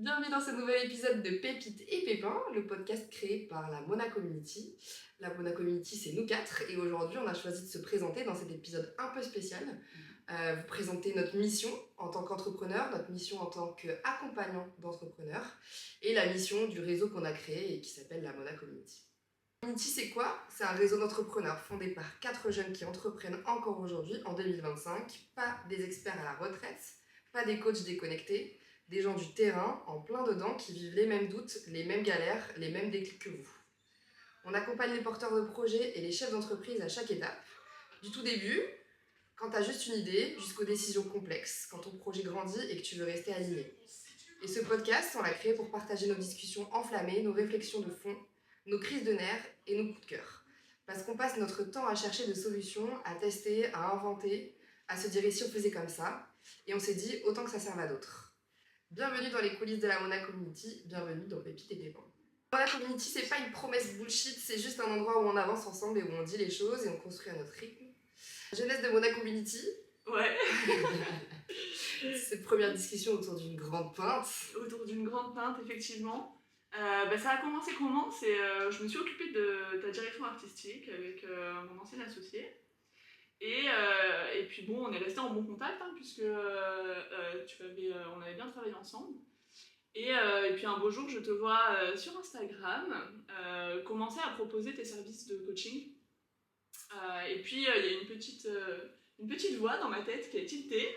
Bienvenue dans ce nouvel épisode de Pépites et Pépins, le podcast créé par la Mona Community. La Mona Community, c'est nous quatre, et aujourd'hui, on a choisi de se présenter dans cet épisode un peu spécial. Vous présenter notre mission en tant qu'entrepreneur, notre mission en tant qu'accompagnant d'entrepreneurs, et la mission du réseau qu'on a créé et qui s'appelle la Mona Community. Community, c'est quoi ? C'est un réseau d'entrepreneurs fondé par 4 jeunes qui entreprennent encore aujourd'hui, en 2025. Pas des experts à la retraite, pas des coachs déconnectés, des gens du terrain, en plein dedans, qui vivent les mêmes doutes, les mêmes galères, les mêmes déclics que vous. On accompagne les porteurs de projets et les chefs d'entreprise à chaque étape, du tout début, quand tu as juste une idée, jusqu'aux décisions complexes, quand ton projet grandit et que tu veux rester aligné. Et ce podcast, on l'a créé pour partager nos discussions enflammées, nos réflexions de fond, nos crises de nerfs et nos coups de cœur. Parce qu'on passe notre temps à chercher des solutions, à tester, à inventer, à se dire et si on faisait comme ça, et on s'est dit autant que ça serve à d'autres. Bienvenue dans les coulisses de la Mona Community, bienvenue dans Pépites et Pépins. La Mona Community, c'est pas une promesse bullshit, c'est juste un endroit où on avance ensemble et où on dit les choses et on construit à notre rythme. Jeunesse de Mona Community. Ouais. Cette première discussion autour d'une grande pinte. Autour d'une grande pinte, effectivement. Ça a commencé comment ? Je me suis occupée de ta direction artistique avec mon ancien associé. Et puis bon, on est resté en bon contact, puisque on avait bien travaillé ensemble. Et puis un beau jour, je te vois sur Instagram commencer à proposer tes services de coaching. Et puis il y a une petite voix dans ma tête qui a tilté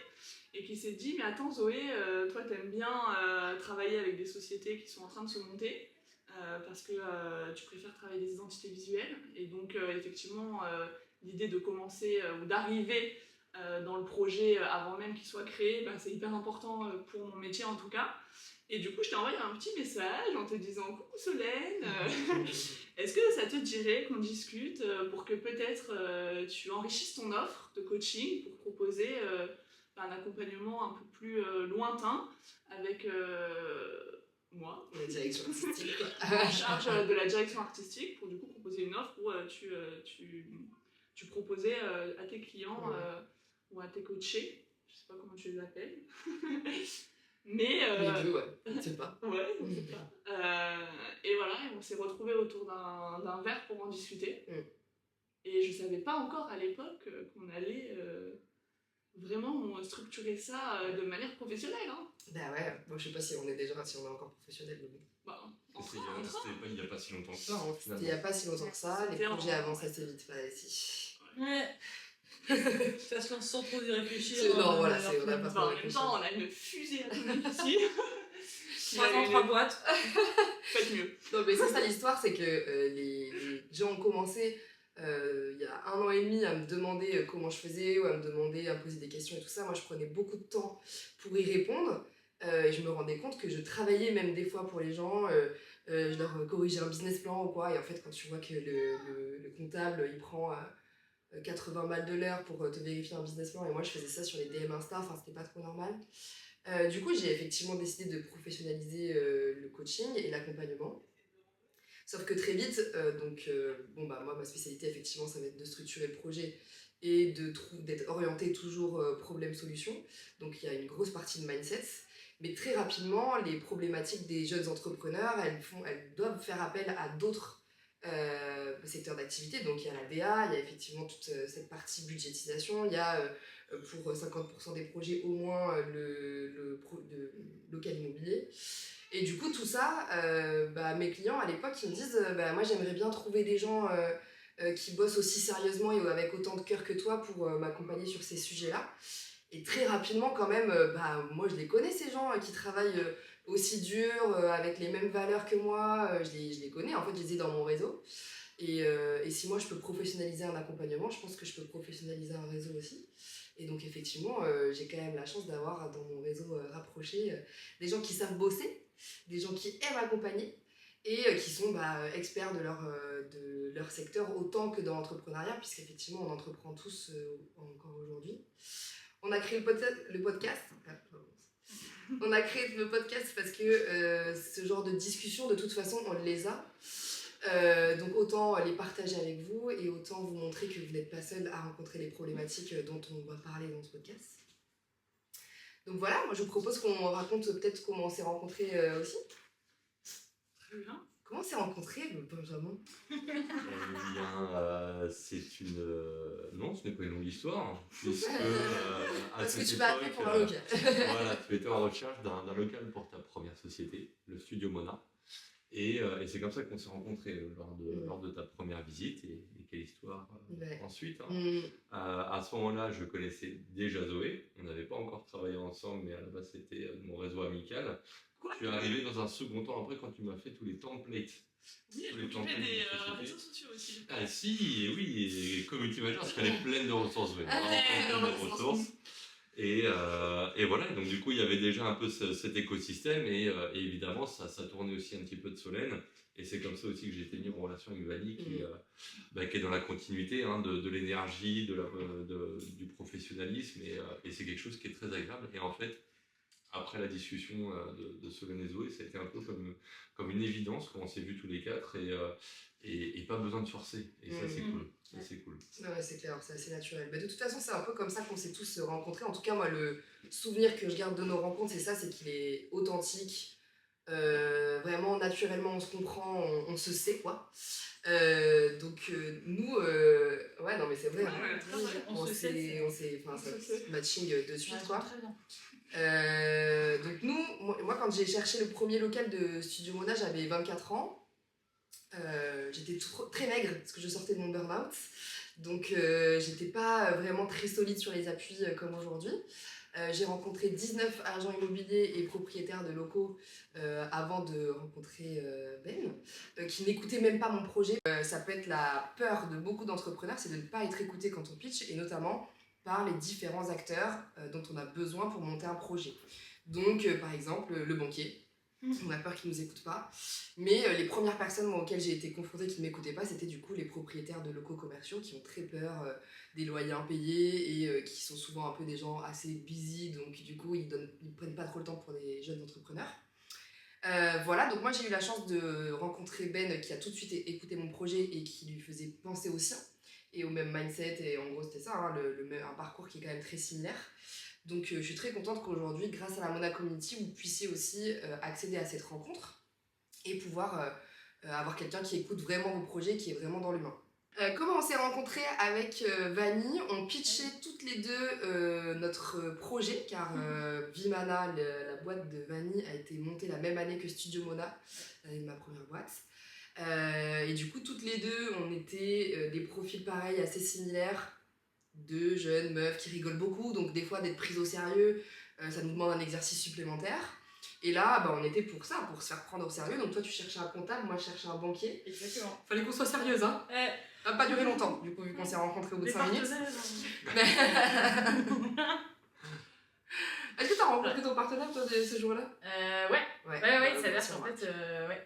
et qui s'est dit « Mais attends Zoé, toi t'aimes bien travailler avec des sociétés qui sont en train de se monter parce que tu préfères travailler des identités visuelles. » Et donc effectivement, l'idée de commencer ou d'arriver dans le projet avant même qu'il soit créé, c'est hyper important pour mon métier en tout cas. Et du coup, je t'ai envoyé un petit message en te disant « Coucou Solène, est-ce que ça te dirait qu'on discute pour que peut-être tu enrichisses ton offre de coaching pour proposer un accompagnement un peu plus lointain avec moi, La direction artistique, quoi. En charge de la direction artistique, pour du coup proposer une offre où tu proposais à tes clients ou à tes coachés, je sais pas comment tu les appelles. Mais les deux, ouais, je ne sais pas. Ouais, je ne sais pas. Et voilà, et on s'est retrouvés autour d'un verre pour en discuter. Et je savais pas encore à l'époque qu'on allait vraiment structurer ça de manière professionnelle. Bah ouais, bon, je sais pas si on est encore professionnel, mais bon. C'était il n'y a pas si longtemps que ça, finalement. C'était il n'y a pas si longtemps que ça, les projets avancent assez vite, ici. Ouais. Ça se lance sans trop y réfléchir. Non, voilà, on n'a pas trop en même temps, on a une fusée atomique ici. 3 boîtes. Faites mieux. Non, mais c'est ça l'histoire, c'est que les gens ont commencé il y a 1 an et demi à me demander comment je faisais, ou à me poser des questions et tout ça. Moi, je prenais beaucoup de temps pour y répondre. Et je me rendais compte que je travaillais même des fois pour les gens, je leur corrigeais un business plan ou quoi. Et en fait, quand tu vois que le comptable, il prend 80 balles de l'heure pour te vérifier un business plan, et moi je faisais ça sur les DM Insta, enfin c'était pas trop normal. Du coup, j'ai effectivement décidé de professionnaliser le coaching et l'accompagnement. Sauf que très vite, moi ma spécialité effectivement ça va être de structurer le projet et d'être orienté toujours problème-solution. Donc il y a une grosse partie de mindset. Mais très rapidement, les problématiques des jeunes entrepreneurs, elles doivent faire appel à d'autres secteurs d'activité. Donc il y a la DA, il y a effectivement toute cette partie budgétisation, il y a pour 50% des projets au moins le local immobilier. Et du coup tout ça, mes clients à l'époque ils me disent moi j'aimerais bien trouver des gens qui bossent aussi sérieusement et avec autant de cœur que toi pour m'accompagner sur ces sujets-là. Et très rapidement quand même, moi je les connais ces gens qui travaillent aussi dur, avec les mêmes valeurs que moi, je les connais, en fait je les ai dans mon réseau. Et si moi je peux professionnaliser un accompagnement, je pense que je peux professionnaliser un réseau aussi. Et donc effectivement, j'ai quand même la chance d'avoir dans mon réseau rapproché des gens qui savent bosser, des gens qui aiment accompagner et qui sont experts de leur secteur autant que dans l'entrepreneuriat, puisqu'effectivement on entreprend tous encore aujourd'hui. On a créé le podcast. On a créé le podcast parce que ce genre de discussion, de toute façon, on les a. Donc autant les partager avec vous et autant vous montrer que vous n'êtes pas seul à rencontrer les problématiques dont on va parler dans ce podcast. Donc voilà, moi je vous propose qu'on raconte peut-être comment on s'est rencontrés aussi. Très bien. Comment on s'est rencontrés, Benjamin? C'est une. Non, ce n'est pas une longue histoire, puisque. Parce que tu m'as appelé pour un local. Voilà, tu étais en recherche d'un local pour ta première société, le Studio Mona. Et c'est comme ça qu'on s'est rencontrés lors de ta première visite. Et quelle histoire ensuite. Hein. À ce moment-là, je connaissais déjà Zoé. On n'avait pas encore travaillé ensemble, mais à la base, c'était mon réseau amical. Je suis arrivé dans un second temps après quand tu m'as fait tous les templates. Oui, je m'occupais des réseaux sociaux aussi. Ah si, et oui, et community manager, parce qu'elle est pleine de ressources. Pleine de ressources. Et voilà, et donc du coup il y avait déjà un peu cet écosystème et évidemment ça tournait aussi un petit peu de Solène et c'est comme ça aussi que j'ai été mis en relation avec Vanny qui est dans la continuité hein, de l'énergie, du professionnalisme et c'est quelque chose qui est très agréable et en fait après la discussion de Solène et Zoé ça a été un peu comme une évidence quand on s'est vus tous les quatre et pas besoin de forcer et ça c'est cool. Ça, c'est cool. Ouais, c'est clair, c'est assez naturel. Mais de toute façon, c'est un peu comme ça qu'on s'est tous rencontrés. En tout cas, moi, le souvenir que je garde de nos rencontres, c'est ça, c'est qu'il est authentique. Vraiment, naturellement, on se comprend, on se sait, quoi. Donc, nous, ouais, non, mais c'est vrai. Ouais, on s'est matching de suite, Ouais, quoi. très bien. Donc, moi, quand j'ai cherché le premier local de Studio Mona, j'avais 24 ans. J'étais très maigre parce que je sortais de mon burn-out, donc j'étais pas vraiment très solide sur les appuis comme aujourd'hui. J'ai rencontré 19 agents immobiliers et propriétaires de locaux avant de rencontrer Ben, qui n'écoutait même pas mon projet. Ça peut être la peur de beaucoup d'entrepreneurs, c'est de ne pas être écouté quand on pitch, et notamment par les différents acteurs dont on a besoin pour monter un projet. Donc par exemple le banquier. On a peur qu'ils ne nous écoutent pas. Mais les premières personnes auxquelles j'ai été confrontée qui ne m'écoutaient pas, c'était du coup les propriétaires de locaux commerciaux qui ont très peur des loyers impayés et qui sont souvent un peu des gens assez busy, donc du coup ils prennent pas trop le temps pour des jeunes entrepreneurs. Voilà, donc moi j'ai eu la chance de rencontrer Ben qui a tout de suite écouté mon projet et qui lui faisait penser au sien et au même mindset, et en gros c'était ça, hein, un parcours qui est quand même très similaire. Donc je suis très contente qu'aujourd'hui, grâce à la Mona Community, vous puissiez aussi accéder à cette rencontre et pouvoir avoir quelqu'un qui écoute vraiment vos projets, qui est vraiment dans l'humain. Comment on s'est rencontrés avec Vanny? On pitchait toutes les deux notre projet, car Vimana, la boîte de Vanny, a été montée la même année que Studio Mona, ma première boîte. Et du coup, toutes les deux, on était des profils pareils, assez similaires, de jeunes meufs qui rigolent beaucoup, donc des fois d'être prises au sérieux, ça nous demande un exercice supplémentaire. Et là, on était pour ça, pour se faire prendre au sérieux. Donc toi, tu cherchais un comptable, moi je cherchais un banquier. Exactement. Fallait qu'on soit sérieuse, hein. Ça n'a pas duré longtemps, du coup, vu qu'on s'est rencontrés au bout de 5 minutes. Est-ce que tu as rencontré ton partenaire, toi, ce jour-là? Ouais, ça veut dire qu'en fait,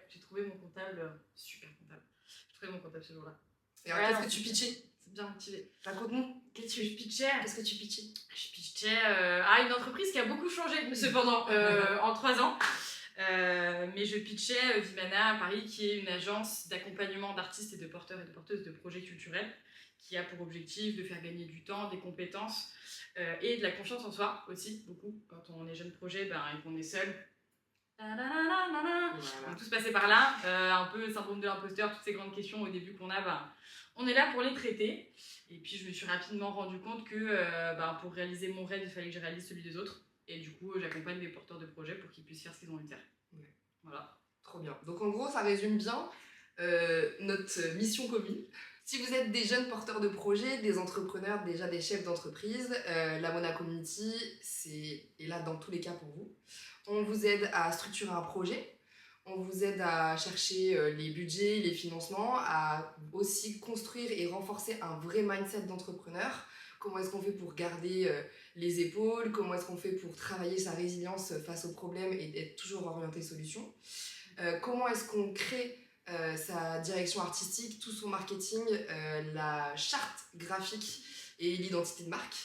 j'ai trouvé mon comptable, super comptable. J'ai trouvé mon comptable ce jour-là. Et alors, qu'est-ce que tu pitchais? C'est bien motivé. Raconte-nous. Qu'est-ce que je pitchais? Qu'est-ce que tu pitchais? Je pitchais à une entreprise qui a beaucoup changé, cependant, en 3 ans. Mais je pitchais Vimana à Paris, qui est une agence d'accompagnement d'artistes et de porteurs et de porteuses de projets culturels, qui a pour objectif de faire gagner du temps, des compétences et de la confiance en soi aussi, beaucoup. Quand on est jeune projet et qu'on est seul, donc tout se passait par là, un peu le syndrome de l'imposteur, toutes ces grandes questions au début qu'on a, on est là pour les traiter. Et puis je me suis rapidement rendu compte que pour réaliser mon rêve, il fallait que je réalise celui des autres. Et du coup, j'accompagne des porteurs de projets pour qu'ils puissent faire ce qu'ils ont envie de faire. Ouais. Voilà. Trop bien. Donc en gros, ça résume bien notre mission commune. Si vous êtes des jeunes porteurs de projets, des entrepreneurs, déjà des chefs d'entreprise, la Mona Community est là dans tous les cas pour vous. On vous aide à structurer un projet, on vous aide à chercher les budgets, les financements, à aussi construire et renforcer un vrai mindset d'entrepreneur. Comment est-ce qu'on fait pour garder les épaules? Comment est-ce qu'on fait pour travailler sa résilience face aux problèmes et être toujours orienté solution? Comment est-ce qu'on crée sa direction artistique, tout son marketing, la charte graphique et l'identité de marque?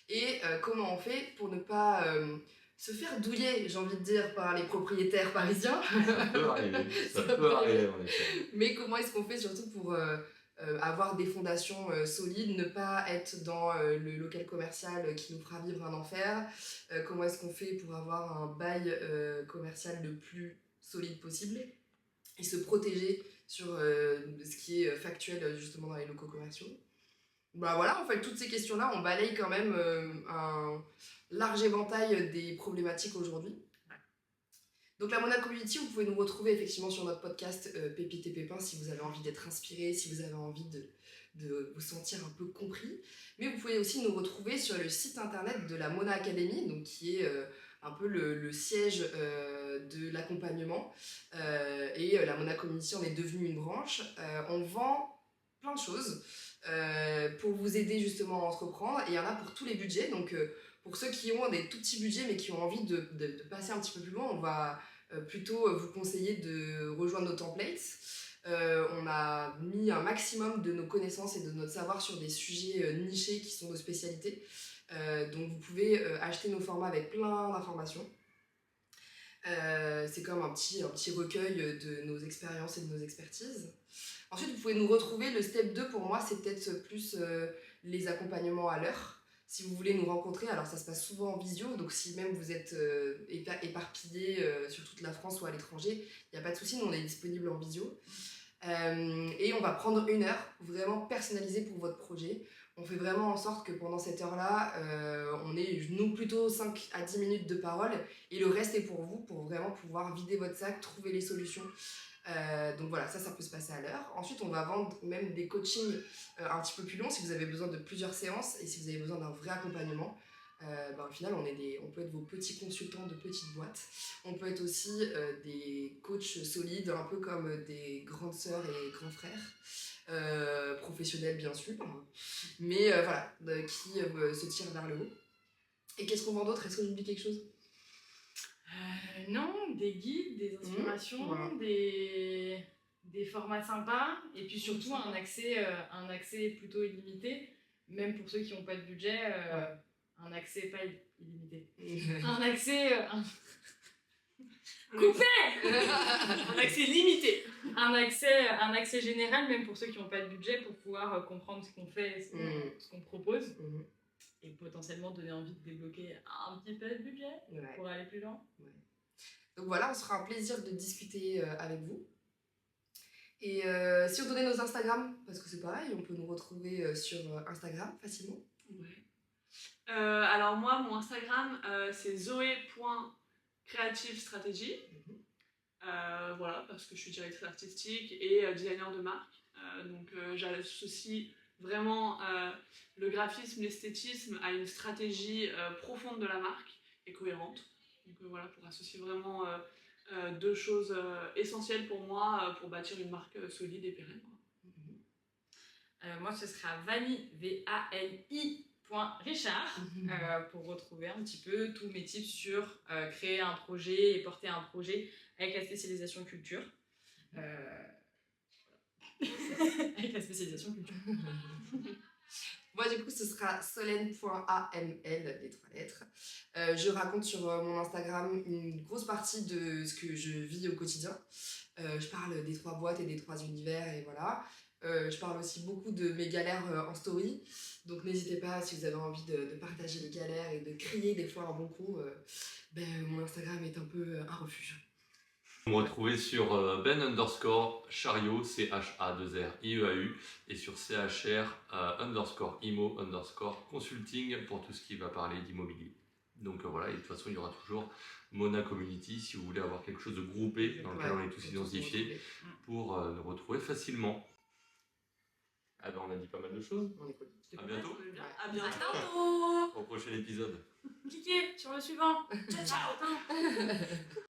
Et comment on fait pour ne pas se faire douiller, j'ai envie de dire, par les propriétaires parisiens? Ça peut arriver en effet. Mais comment est-ce qu'on fait surtout pour avoir des fondations solides, ne pas être dans le local commercial qui nous fera vivre un enfer, comment est-ce qu'on fait pour avoir un bail commercial le plus solide possible et se protéger sur ce qui est factuel justement dans les locaux commerciaux. Bah voilà, en fait, toutes ces questions-là, on balaye quand même un large éventail des problématiques aujourd'hui. Donc la Mona Community, vous pouvez nous retrouver effectivement sur notre podcast Pépites et Pépins si vous avez envie d'être inspiré, si vous avez envie de vous sentir un peu compris. Mais vous pouvez aussi nous retrouver sur le site internet de la Mona Academy, donc qui est un peu le siège de l'accompagnement. Et la Mona Community en est devenue une branche. On vend plein de choses pour vous aider justement à entreprendre. Et il y en a pour tous les budgets. Donc pour ceux qui ont des tout petits budgets mais qui ont envie de passer un petit peu plus loin, on va plutôt vous conseiller de rejoindre nos templates. On a mis un maximum de nos connaissances et de notre savoir sur des sujets nichés qui sont nos spécialités. Donc vous pouvez acheter nos formats avec plein d'informations. C'est comme un petit recueil de nos expériences et de nos expertises. Ensuite, vous pouvez nous retrouver. Le step 2 pour moi, c'est peut-être plus les accompagnements à l'heure. Si vous voulez nous rencontrer, alors ça se passe souvent en visio, donc si même vous êtes éparpillés sur toute la France ou à l'étranger, il n'y a pas de souci, nous on est disponible en visio. Et on va prendre 1 heure vraiment personnalisée pour votre projet. On fait vraiment en sorte que pendant cette heure-là, on ait nous plutôt 5 à 10 minutes de parole et le reste est pour vous, pour vraiment pouvoir vider votre sac, trouver les solutions. Donc voilà, ça peut se passer à l'heure. Ensuite, on va vendre même des coachings un petit peu plus longs si vous avez besoin de plusieurs séances et si vous avez besoin d'un vrai accompagnement. Au final, on peut être vos petits consultants de petites boîtes. On peut être aussi des coachs solides, un peu comme des grandes sœurs et grands frères, professionnels bien sûr, mais voilà, qui se tirent vers le haut. Et qu'est-ce qu'on vend d'autre? Est-ce que j'oublie quelque chose? Non, des guides, des inspirations, voilà. des formats sympas, et puis surtout un accès plutôt illimité, même pour ceux qui n'ont pas de budget, un accès pas illimité. Un accès... Coupé Un accès limité. un accès général, même pour ceux qui n'ont pas de budget, pour pouvoir comprendre ce qu'on fait, ce qu'on propose. Et potentiellement donner envie de débloquer un petit peu de budget pour aller plus loin. Ouais. Donc voilà, on sera un plaisir de discuter avec vous. Et si on donnait nos Instagram, parce que c'est pareil, on peut nous retrouver sur Instagram facilement. Ouais. Alors moi, mon Instagram, c'est zoé.creativestrategy. Voilà, parce que je suis directrice artistique et designer de marque. Donc j'associe vraiment le graphisme, l'esthétisme à une stratégie profonde de la marque et cohérente. Donc voilà, pour associer vraiment 2 choses essentielles pour moi pour bâtir une marque solide et pérenne. Moi, ce sera Vani, VANI.Richard, pour retrouver un petit peu tous mes tips sur créer un projet et porter un projet avec la spécialisation culture. Avec la spécialisation culture. Moi, du coup, ce sera solène.aml, les 3 lettres. Je raconte sur mon Instagram une grosse partie de ce que je vis au quotidien. Je parle des 3 boîtes et des 3 univers, et voilà. Je parle aussi beaucoup de mes galères en story. Donc, n'hésitez pas, si vous avez envie de partager les galères et de crier des fois un bon coup, mon Instagram est un peu un refuge. Vous me retrouvez sur Ben_Chariot, CHA2RIEAU, et sur CHR_IMO_consulting pour tout ce qui va parler d'immobilier. Donc voilà, et de toute façon, il y aura toujours Mona Community si vous voulez avoir quelque chose de groupé dans lequel on est tous identifiés pour nous retrouver facialement. Ah ben on a dit pas mal de choses. On est cool. À bientôt. À bientôt. bientôt. Au prochain épisode. Cliquez sur le suivant. Ciao, ciao.